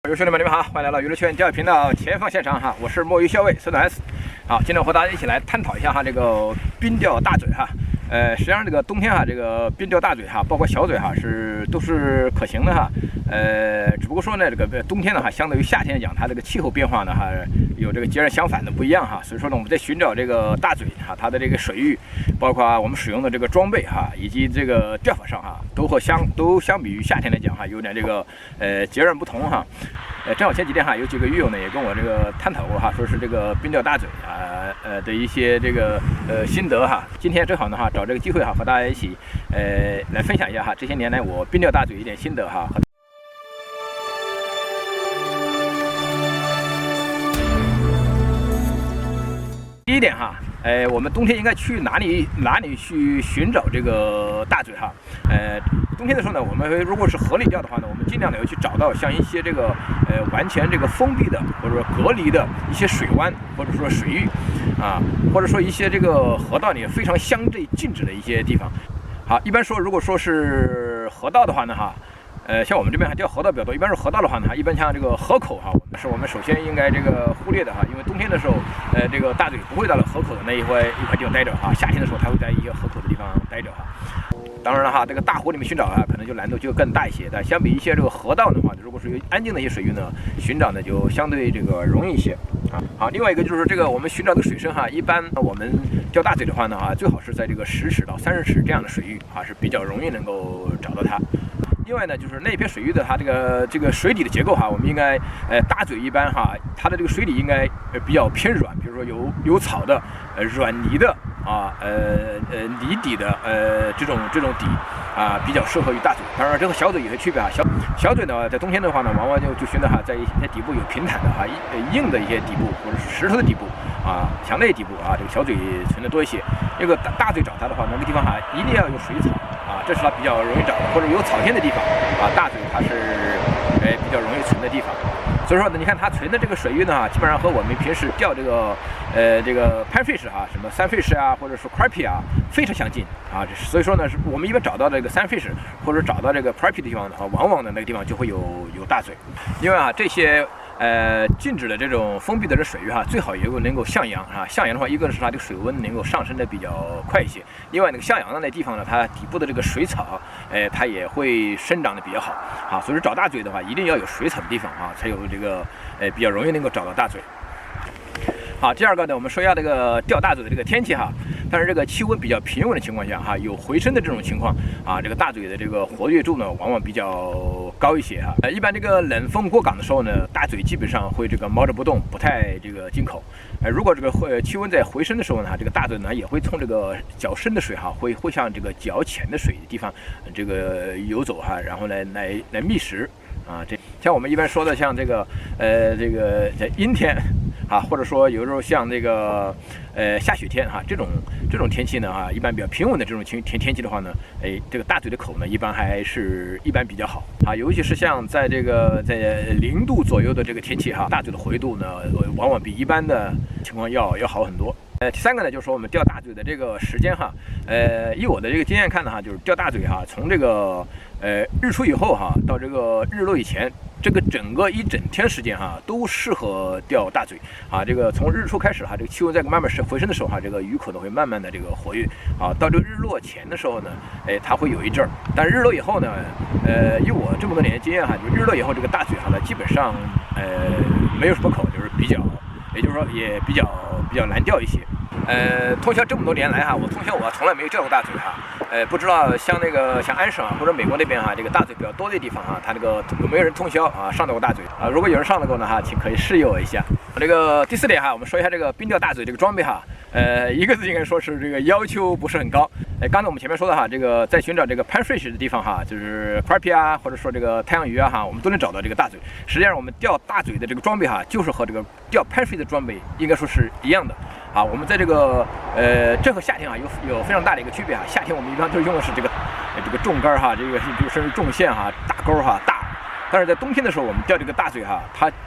各位兄弟们，你们好，欢迎来到娱乐圈钓鱼频道前方现场哈，我是墨鱼校尉孙总 S。好，今天我和大家一起来探讨一下哈这个冰钓大嘴哈。实际上这个冬天哈，这个冰钓大嘴哈，包括小嘴哈都是可行的哈。只不过说呢，这个冬天的话，相对于夏天来讲，它这个气候变化呢哈，有这个截然相反的不一样哈。所以说呢，我们在寻找这个大嘴哈，它的这个水域，包括我们使用的这个装备哈，以及这个钓法上哈，都相比于夏天来讲哈，有点这个截然不同哈。正好前几天哈，有几个鱼友呢也跟我这个探讨过哈，说是这个冰钓大嘴的一些这个心得哈。今天正好呢哈，找这个机会哈，和大家一起来分享一下哈，这些年来我冰钓大嘴一点心得哈。第一点哈，我们冬天应该去哪里去寻找这个大嘴哈？冬天的时候呢，我们如果是河里钓的话呢，我们尽量的要去找到像一些这个完全这个封闭的或者说隔离的一些水湾或者说水域啊，或者说一些这个河道里非常相对静止的一些地方。好，一般说如果说是河道的话呢哈。像我们这边还钓河道比较多，一般是河道的话呢，一般像这个河口哈，是我们首先应该这个忽略的哈，因为冬天的时候，这个大嘴不会到了河口的那一块地方待着哈，夏天的时候它会在一些河口的地方待着哈。当然了哈，这个大湖里面寻找哈，可能就难度就更大一些，但相比一些这个河道的话，如果是安静的一些水域呢，寻找呢就相对这个容易一些啊。好，另外一个就是这个我们寻找的水深哈，一般我们钓大嘴的话呢哈，最好是在这个10尺到30尺这样的水域啊，是比较容易能够找到它。另外呢，就是那片水域的它这个水底的结构哈，我们应该大嘴一般哈，它的这个水底应该比较偏软，比如说有草的软泥的啊泥底的这种底啊，比较适合于大嘴。当然这和小嘴有些区别哈，小嘴呢在冬天的话呢，往往就选择哈在一些底部有平坦的哈硬的一些底部或者是石头的底部啊墙内底部啊，这个小嘴存的多一些。这个大嘴找它的话，那个地方哈一定要有水草。啊，这是它比较容易找的，或者有草甸的地方啊，大嘴它是比较容易存的地方。所以说呢，你看它存的这个水域呢，基本上和我们平时钓这个panfish 哈，什么sunfish啊，或者是 crappie 啊，非常相近啊。所以说呢，我们一般找到这个 sunfish 或者找到这个 crappie 的地方的话，往往的那个地方就会有大嘴。另外啊，这些静止的这种封闭的这水域哈，最好也能够向阳啊。向阳的话，一个是它这个水温能够上升的比较快一些，另外那个向阳的那地方呢，它底部的这个水草，它也会生长的比较好啊。所以说找大嘴的话，一定要有水草的地方啊，才有这个比较容易能够找到大嘴。好，第二个呢，我们说一下这个钓大嘴的这个天气哈。但是这个气温比较平稳的情况下哈，有回升的这种情况啊，这个大嘴的这个活跃度呢，往往比较高一些哈。一般这个冷风过港的时候呢，大嘴基本上会这个猫着不动，不太这个进口。如果这个气温在回升的时候呢，这个大嘴呢也会从这个较深的水哈，会向这个较浅的水的地方这个游走哈，然后来觅食啊。这像我们一般说的像这个阴天。啊，或者说有时候像这个下雪天哈，这种天气呢哈，一般比较平稳的这种天气的话呢，这个大嘴的口呢一般比较好啊，尤其是像在0度左右的这个天气哈，大嘴的活跃度呢往往比一般的情况要好很多。第三个呢，就是说我们钓大嘴的这个时间哈，以我的这个经验看呢哈，就是钓大嘴哈，从这个日出以后哈，到这个日落以前。这个整个一整天时间哈，都适合钓大嘴啊。这个从日出开始哈，这个气温在慢慢回升的时候哈，这个鱼口呢会慢慢的这个活跃啊。到这个日落前的时候呢，它会有一阵儿。但日落以后呢，以我这么多年的经验哈，就日落以后这个大嘴哈呢，基本上没有什么口，就是也就是说也比较难钓一些。通宵这么多年来哈，我从来没有钓过大嘴哈。不知道像安省啊或者美国那边哈，这个大嘴比较多的地方哈，它这个有没有人通宵啊上到过大嘴啊？如果有人上到过呢哈，请可以示意我一下。这个第4点哈，我们说一下这个冰钓大嘴这个装备哈。一个字应该说是这个要求不是很高。刚才我们前面说的哈，这个在寻找这个panfish的地方哈，就是 crappie 啊，或者说这个太阳鱼啊哈，我们都能找到这个大嘴。实际上我们钓大嘴的这个装备哈，就是和这个钓panfish的装备应该说是一样的。啊，我们在这个这和夏天啊有非常大的一个区别啊。夏天我们一般都用的是这个重竿哈，这个甚至重线哈，大钩哈，但是在冬天的时候，我们钓这个大嘴哈，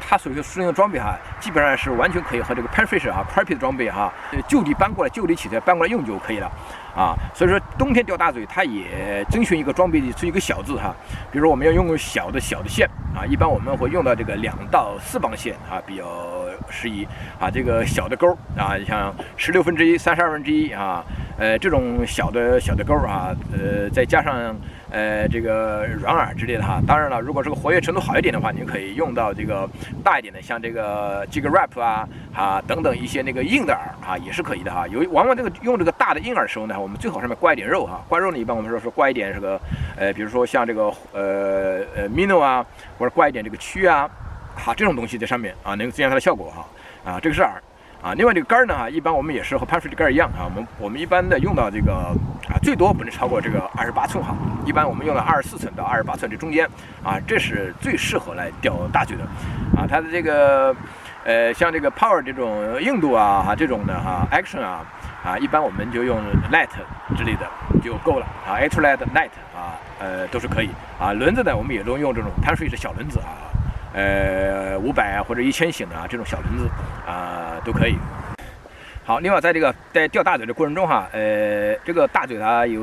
它所使用的装备哈，基本上是完全可以和这个 Panfish 哈 Crappie 的装备哈，就地搬过来，就地取材搬过来用就可以了。所以说冬天钓大嘴，它也遵循一个装备是一个小字哈，比如说我们要用小的线一般我们会用到这个2到4磅线比较适宜这个小的钩像1/16、1/32这种小的钩再加上这个软饵之类的当然了，如果这个活跃程度好一点的话，你可以用到这个大一点的，像这个 Jig Wrap 等等一些那个硬的饵也是可以的往往用这个大的硬饵的时候呢，我们最好上面挂一点肉挂肉呢，一般我们说挂一点这个比如说像这个minnow或者挂一点这个蛆这种东西在上面能增加它的效果这个是饵。另外这个杆呢一般我们也是和Panfish的杆一样我们一般的用到这个最多不能超过这个28寸一般我们用到24寸到28寸这中间这是最适合来钓大嘴的它的这个像这个 Power 这种硬度这种的Action 一般我们就用 Light 之类的就够了Ultralight Light 都是可以轮子呢我们也都用这种Panfish小轮子500或者1000型的这种小轮子都可以。好，另外在钓大嘴的过程中这个大嘴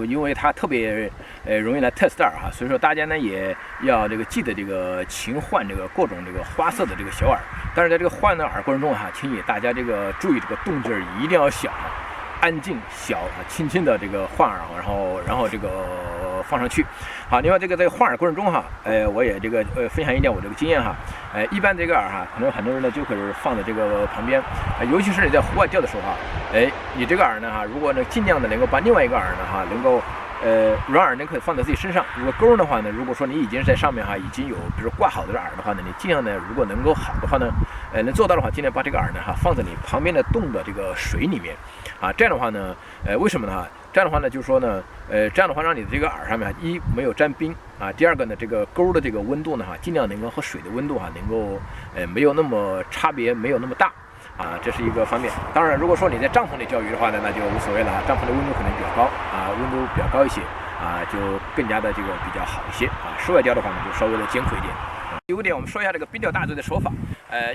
因为它特别容易来 test 饵所以说大家呢也要记得勤换各种花色的小饵。但是在换的饵过程中请大家注意动静一定要小安静小轻轻的换饵，然后放上去。好，另外在换饵过程中我也分享一点我经验一般这个饵可能很多人呢就可以放在旁边尤其是你在户外钓的时候你这个饵呢如果尽量的能够把另外一个饵呢能够软饵呢可以放在自己身上。如果钩的话呢，如果说你已经在上面已经有比如挂好的饵的话呢，你尽量呢如果能够好的话呢能做到的话，尽量把这个饵呢放在你旁边的洞的水里面这样的话呢为什么呢？这样的话呢就是说呢这样的话让你的这个饵上面一没有沾冰第二个呢这个钩的温度呢尽量能够和水的温度能够没有那么差别，没有那么大这是一个方面。当然如果说你在帐篷里钓鱼的话呢，那就无所谓了帐篷的温度可能比较高温度比较高一些就更加的比较好一些室外钓的话呢就稍微的艰苦一点。第5点，我们说一下冰钓大嘴的手法。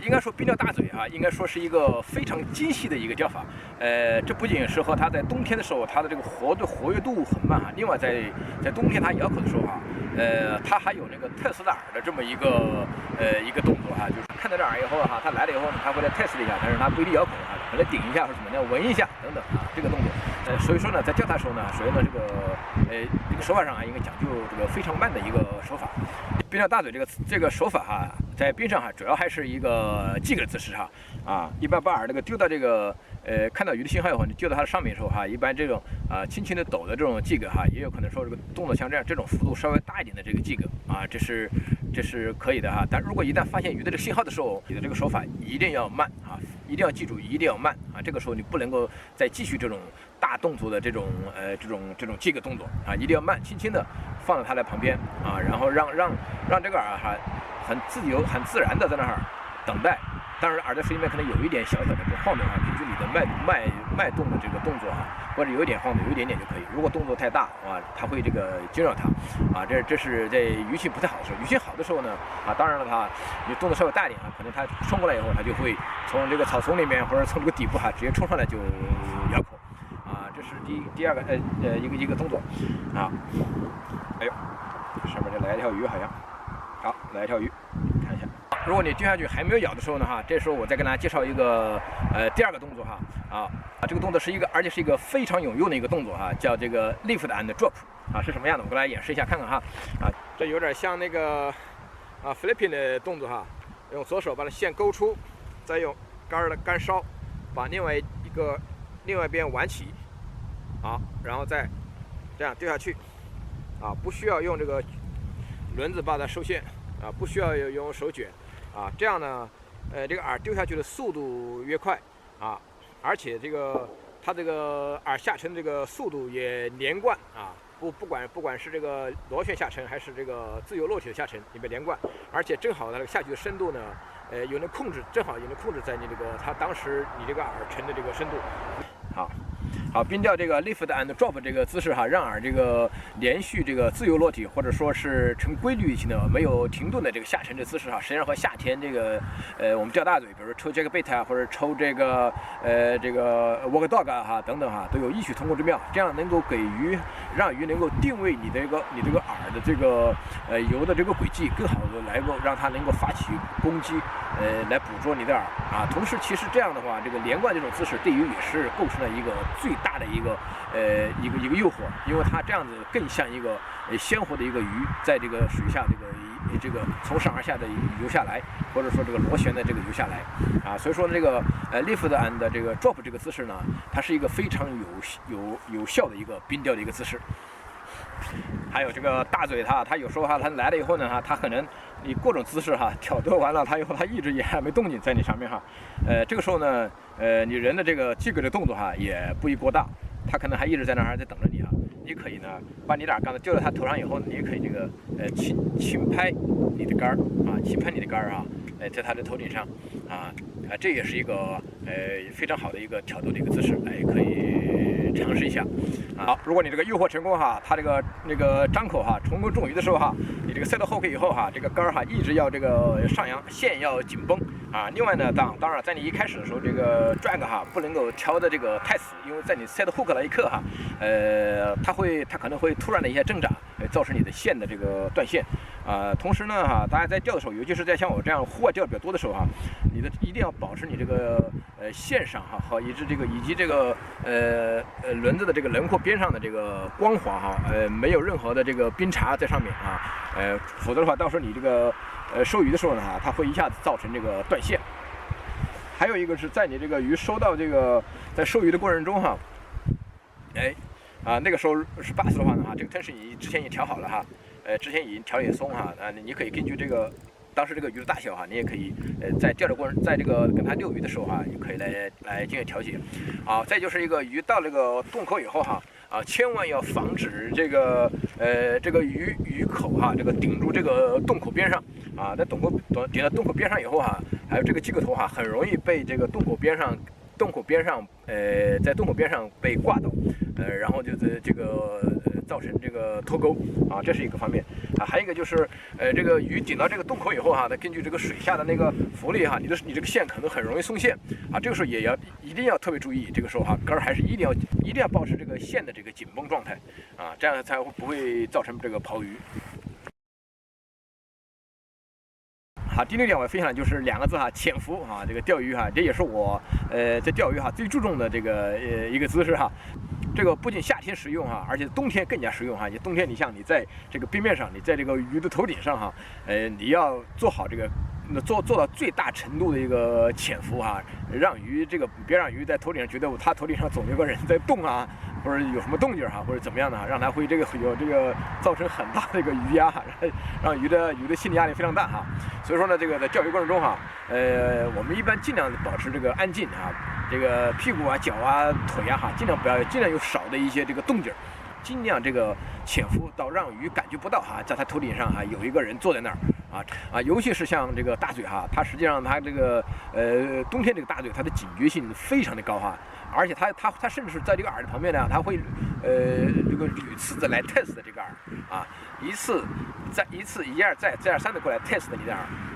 应该说冰钓大嘴应该说是一个非常精细的一个钓法。这不仅是和它在冬天的时候它的活跃度很慢另外在冬天它咬口的时候它还有test饵的这么一个动作就是看到这饵以后它来了以后呢，它会来 test 一下，但是它不一定咬口可能顶一下或者怎么样，闻一下等等这个动作。所以说呢，在钓它的时候呢，首先呢这个手法上应该讲究非常慢的一个手法。冰钓大嘴这个手法在冰上主要还是一个jig的姿势一般把饵丢到看到鱼的信号以后，你丢到它的上面的时候一般这种轻轻的抖的这种jig也有可能说动作像这种幅度稍微大一点的jig这是可以的但如果一旦发现鱼的信号的时候，你的这个手法一定要慢一定要记住一定要慢这个时候你不能够再继续这种大动作的这种jig动作一定要慢，轻轻的放在它的旁边然后让这个饵很自由很自然的在那儿等待。当然饵在水里面可能有一点小小的晃动根据你的脉动的动作或者有一点晃动有一点点就可以。如果动作太大它会惊扰它这是在鱼性不太好的时候。鱼性好的时候呢当然了你动作稍微大一点可能它冲过来以后它就会从草丛里面或者从底部直接冲上来就咬口这是第二个一个动作哎呦，上面就来一条鱼好像好来一条鱼看一下。如果你丢下去还没有咬的时候呢这时候我再跟大家介绍一个第二个动作这个动作而且是一个非常有用的一个动作叫lift and drop是什么样的？我跟大家演示一下看看这有点像flipping 的动作用左手把它线勾出，再用杆梢把另外一边挽起然后再这样丢下去不需要用轮子把它收线不需要用手卷这样呢这个饵丢下去的速度越快而且它饵下沉速度也连贯不管是螺旋下沉还是自由落体的下沉也被连贯，而且正好它下去的深度呢有能控制，正好也能控制在你它当时你饵沉的深度。好，好，冰钓这个 lift and drop 这个姿势哈，让饵这个连续这个自由落体，或者说是成规律性的没有停顿的这个下沉的姿势哈，实际上和夏天这个我们钓大嘴，比如抽 jackbait 啊，或者抽这个walk dog 哈等等哈，都有异曲同工之妙。这样能够让鱼能够定位你这个饵的这个游的这个轨迹，更好的来够让它能够发起攻击，来捕捉你的饵啊。同时，其实这样的话，这个连贯这种姿势对鱼也是构成了一个最大的一个诱惑，因为它这样子更像一个鲜活的一个鱼在这个水下这个从上而下的游下来，或者说这个螺旋的这个游下来啊。所以说这个lift and 这个 drop 这个姿势呢，它是一个非常有效的一个冰钓的一个姿势。还有这个大嘴它有时候它来了以后呢它可能你各种姿势挑逗完了它以后它一直也还没动静在你上面这个时候呢你人的这个击鼓的动作也不宜过大，它可能还一直在那儿在等着你你可以呢把你的饵竿子丢到它头上以后，你也可以这个轻拍你的竿轻拍你的竿在它的头顶上这也是一个非常好的一个挑逗的一个姿势，可以尝试一下。好，如果你这个诱惑成功它这个那个张口成功中鱼的时候你这个 set hook 以后这个竿一直要这个上扬，线要紧绷另外呢，当然在你一开始的时候，这个 drag 不能够调的这个太死，因为在你 set hook 那一刻它可能会突然的一些挣扎，造成你的线的这个断线同时呢大家在钓的时候，尤其是在像我这样户外钓的比较多的时候你一定要保持你这个线上以及这个轮子的这个轮廓边上的这个光滑没有任何的这个冰碴在上面否则的话，到时候你这个收鱼的时候呢它会一下子造成这个断线。还有一个是在你这个鱼收到这个在收鱼的过程中那个时候是 bass 的话呢这个 tension 之前已经调好了之前已经调也松你可以根据这个当时这个鱼的大小你也可以在钓的过程，在这个跟它遛鱼的时候你可以来进行调节再就是一个鱼到这个洞口以后千万要防止这个鱼口这个顶住这个洞口边上在顶到洞口边上以后还有这个击个头很容易被这个洞口边上在洞口边上被挂到然后就是这个造成这个脱钩这是一个方面还有一个就是这个鱼顶到这个洞口以后它根据这个水下的那个浮力你这个线可能很容易松线这个时候一定要特别注意，这个时候竿还是一定要保持这个线的这个紧绷状态这样才不会造成这个抛鱼。第六点我分享的就是2个字潜伏这个钓鱼这也是我在钓鱼最注重的这个一个姿势这个不仅夏天实用而且冬天更加实用冬天你像你在这个冰面上，你在这个鱼的头顶上你要做好这个做到最大程度的一个潜伏让鱼别让鱼在头顶上觉得它头顶上总有个人在动或者有什么动静或者怎么样的让它会有这个造成很大的一个鱼压让鱼的心理压力非常大所以说呢这个在钓鱼过程中我们一般尽量保持这个安静这个屁股脚腿尽量有少的一些这个动静，尽量这个潜伏到让鱼感觉不到在它头顶上有一个人坐在那儿尤其是像这个大嘴它实际上它这个冬天这个大嘴它的警觉性非常的高而且它甚至是在这个饵的旁边呢，它会这个屡次的来 test 这个饵一次一而再再而三的过来 test 你的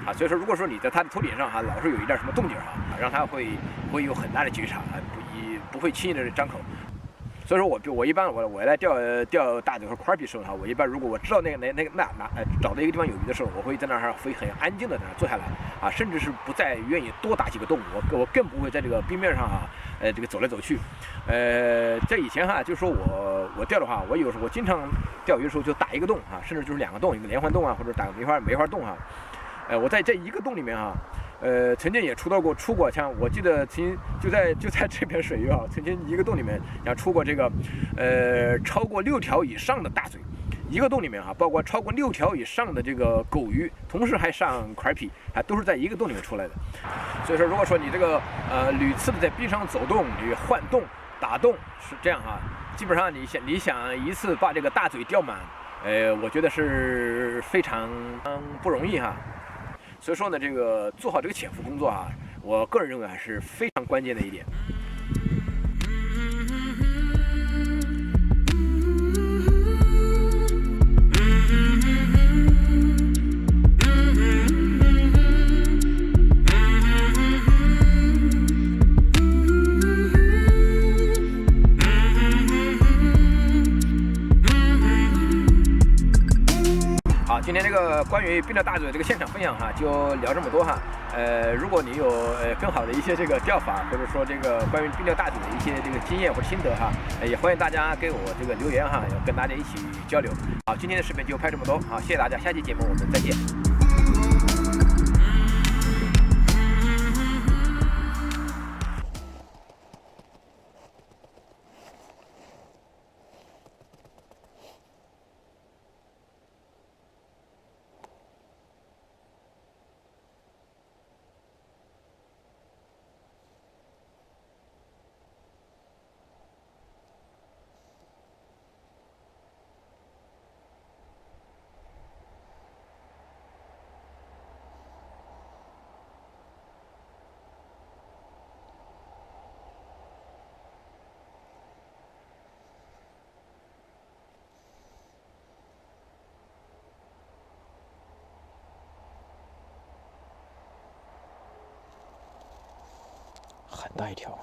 饵所以说如果说你在它的头顶上老是有一点什么动静让它会有很大的觉察不会轻易的张口。所以说我一般我来钓大嘴和块比的时候我一般如果我知道那找到一个地方有鱼的时候，我会在那儿会很安静的在那儿坐下来甚至是不再愿意多打几个洞，我更不会在这个冰面上这个走来走去。在以前就是说我钓的话，我经常钓鱼的时候就打一个洞甚至就是2个洞，一个连环洞或者打个梅花洞我在这一个洞里面曾经也出过像我记得曾经就在这片水域曾经一个洞里面出过这个超过6条以上的大嘴，一个洞里面包括超过6条以上的这个狗鱼，同时还上块皮都是在一个洞里面出来的。所以说如果说你这个屡次的在冰上走动，你换洞打洞是这样基本上你想一次把这个大嘴钓满我觉得是非常不容易所以说呢，这个做好这个潜伏工作我个人认为还是非常关键的一点。个关于冰钓大嘴这个现场分享哈，就聊这么多哈。如果你有更好的一些这个钓法，或者说这个关于冰钓大嘴的一些这个经验或者心得哈，也欢迎大家给我这个留言哈，要跟大家一起交流。好，今天的视频就拍这么多，好，谢谢大家，下期节目我们再见。很大一条。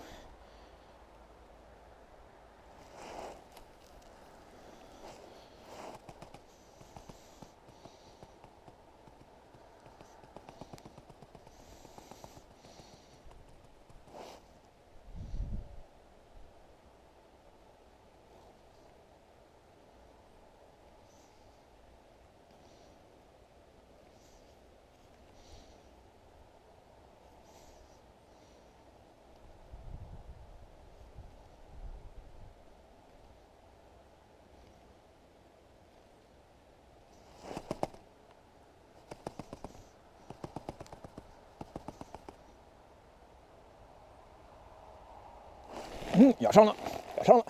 咬上了，咬上了，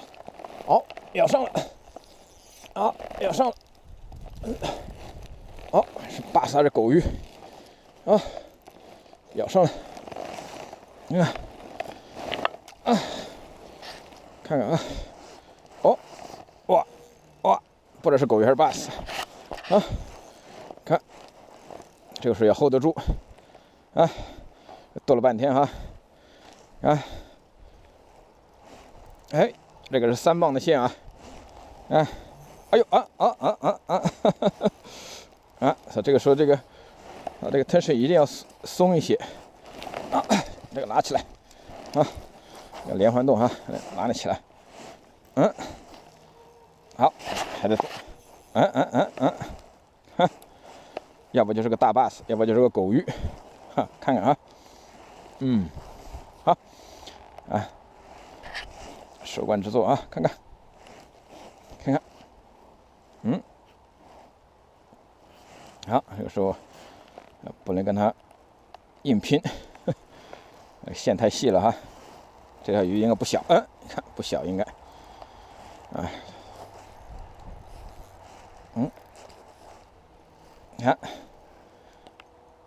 好，咬上了，啊，咬上了，好，是巴斯还是狗鱼？啊，咬上了，你看，啊，看看啊，哦，哇，哇，不知道是狗鱼还是巴斯，啊，看，这个水要 hold 得住，啊，斗了半天哈，啊。哎，这个是3磅的线啊，哎，哎呦啊！这个时候这个tension 一定要松一些啊，这个拿起来啊，要连环动啊，拿得起来，好，还在动，要不就是个大 bass， 要不就是个狗鱼，哈，看看啊，好，啊。手管制作啊，看看，好，这个时候不能跟它硬拼，线太细了哈，这条鱼应该不小，你看不小应该，啊，你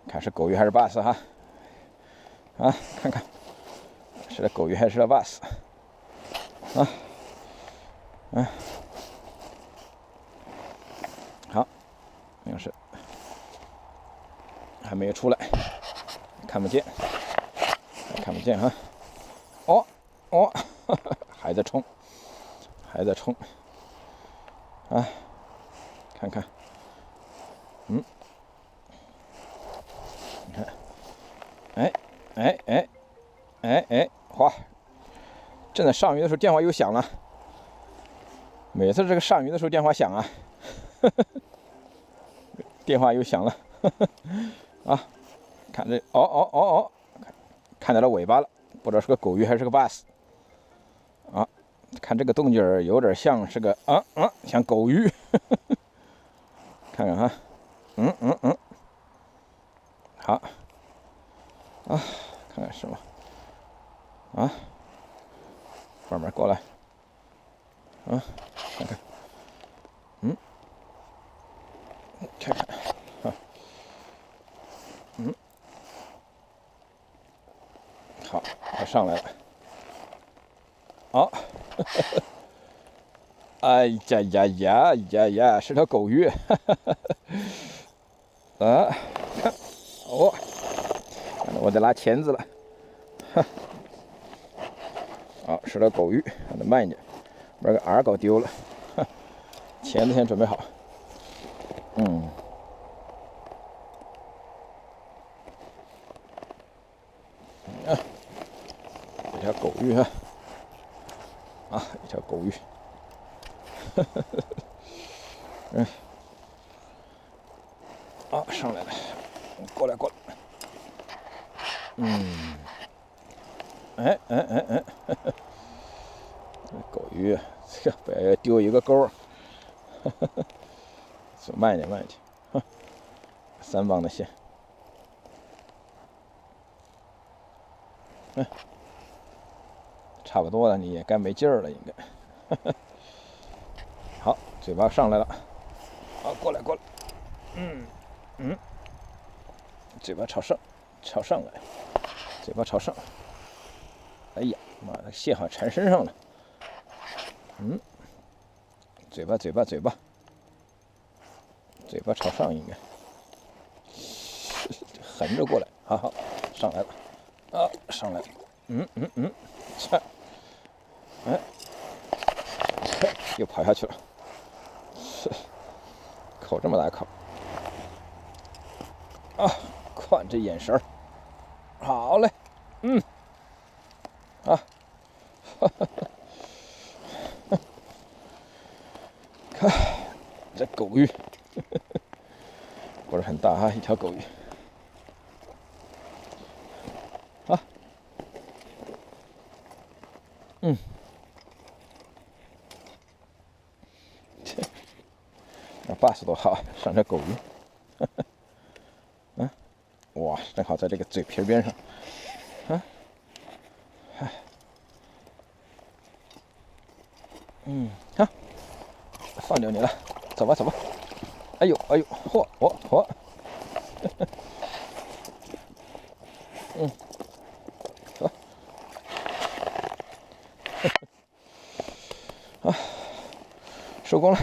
看是狗鱼还是 bass 哈，啊，看看是狗鱼还是 bass。好，那是还没有出来，看不见哈。哦，还在冲，啊，看看，你看，哗！正在上鱼的时候，电话又响了。每次这个上鱼的时候，电话响啊，电话又响了，啊，看这，看到了尾巴了，不知道是个狗鱼还是个 bass， 啊，看这个动静儿有点像是个像狗鱼，看看哈，好，啊，看看什么，啊。慢慢过来，啊，看看，看看，啊，好，它上来了，好，哎呀，是条狗鱼，啊，看，我得拉钳子了，好，是条狗鱼，让它慢一点，把个饵搞丢了。钳子先准备好。啊，一条狗鱼啊，一条狗鱼，上来了，过来，狗鱼，这不要丢一个钩，慢一点，3磅的线，差不多了，你也该没劲儿了，应该。好，嘴巴上来了，好，过来，嘴巴朝上来，嘴巴朝上，哎呀妈的，线好像缠身上了，嘴巴朝上应该，横着过来，好，上来了，上来了，又跑下去了，口这么大口，看这眼神儿，好嘞，看这狗鱼，不是很大一条狗鱼，那bass多好，上这狗鱼，哇，正好在这个嘴皮边上，放掉你了，走吧，哎呦，嚯，走，收工了。